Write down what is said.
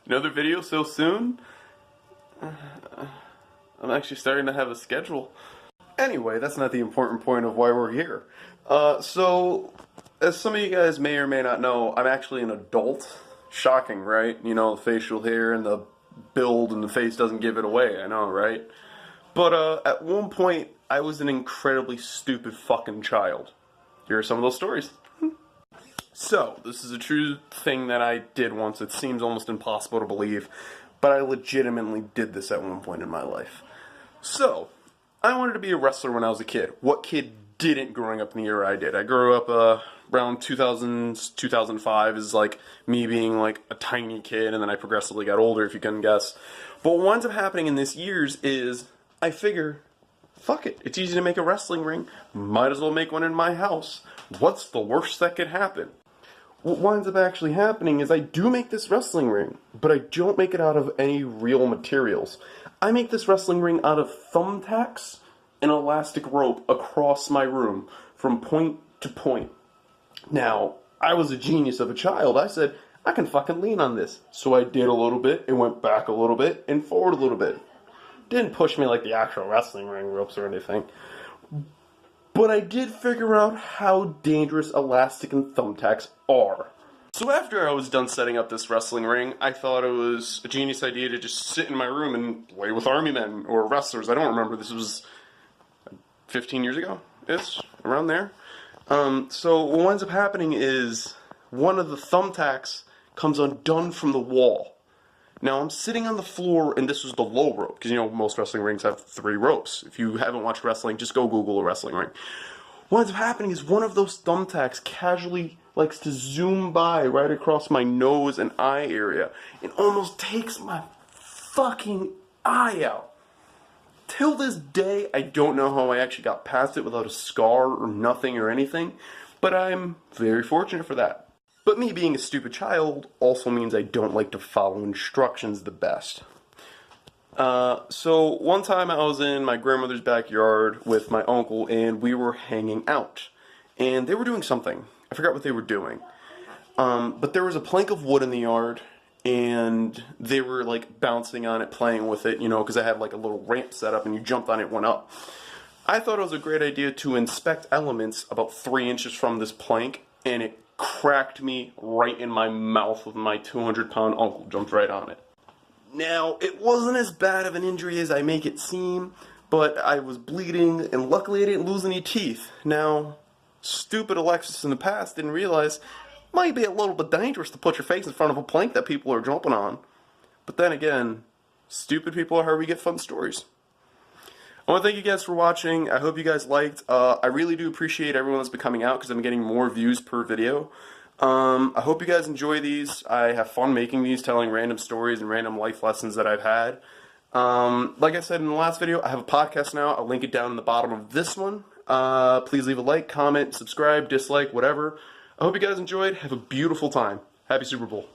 Another video so soon? I'm actually starting to have a schedule. Anyway, that's not the important point of why we're here. So, as some of you guys may or may not know, I'm actually an adult. Shocking, right? You know, the facial hair and the build and the face doesn't give it away, I know, right? But, at one point, I was an incredibly stupid fucking child. Here are some of those stories. So, this is a true thing that I did once. It seems almost impossible to believe, but I legitimately did this at one point in my life. So, I wanted to be a wrestler when I was a kid. What kid didn't growing up in the era I did? I grew up around 2000s, 2005 is like me being like a tiny kid, and then I progressively got older, if you can guess. But what winds up happening in this years is I figure, fuck it, it's easy to make a wrestling ring. Might as well make one in my house. What's the worst that could happen? What winds up actually happening is I do make this wrestling ring, but I don't make it out of any real materials. I make this wrestling ring out of thumbtacks and elastic rope across my room from point to point. Now, I was a genius of a child. I said, I can fucking lean on this. So I did a little bit, and went back a little bit, and forward a little bit. Didn't push me like the actual wrestling ring ropes or anything. But I did figure out how dangerous elastic and thumbtacks are. So after I was done setting up this wrestling ring, I thought it was a genius idea to just sit in my room and play with army men or wrestlers. I don't remember. This was 15 years ago. It's around there. So what winds up happening is one of the thumbtacks comes undone from the wall. Now I'm sitting on the floor, and this was the low rope, because you know most wrestling rings have 3 ropes. If you haven't watched wrestling, just go Google a wrestling ring. What ends up happening is one of those thumbtacks casually likes to zoom by right across my nose and eye area, and almost takes my fucking eye out. Till this day, I don't know how I actually got past it without a scar or nothing or anything, but I'm very fortunate for that. But me being a stupid child also means I don't like to follow instructions the best. So one time I was in my grandmother's backyard with my uncle, and we were hanging out. And they were doing something. I forgot what they were doing. But there was a plank of wood in the yard, and they were like bouncing on it, playing with it, you know, because I had like a little ramp set up and you jumped on it, went up. I thought it was a great idea to inspect elements about 3 inches from this plank, and it cracked me right in my mouth with my 200-pound uncle. Jumped right on it. Now, it wasn't as bad of an injury as I make it seem, but I was bleeding, and luckily I didn't lose any teeth. Now, stupid Alexis in the past didn't realize it might be a little bit dangerous to put your face in front of a plank that people are jumping on. But then again, stupid people are how we get fun stories. I want to thank you guys for watching. I hope you guys liked. I really do appreciate everyone that's been coming out, because I'm getting more views per video. I hope you guys enjoy these. I have fun making these, telling random stories and random life lessons that I've had. Like I said in the last video, I have a podcast now. I'll link it down in the bottom of this one. Please leave a like, comment, subscribe, dislike, whatever. I hope you guys enjoyed. Have a beautiful time. Happy Super Bowl.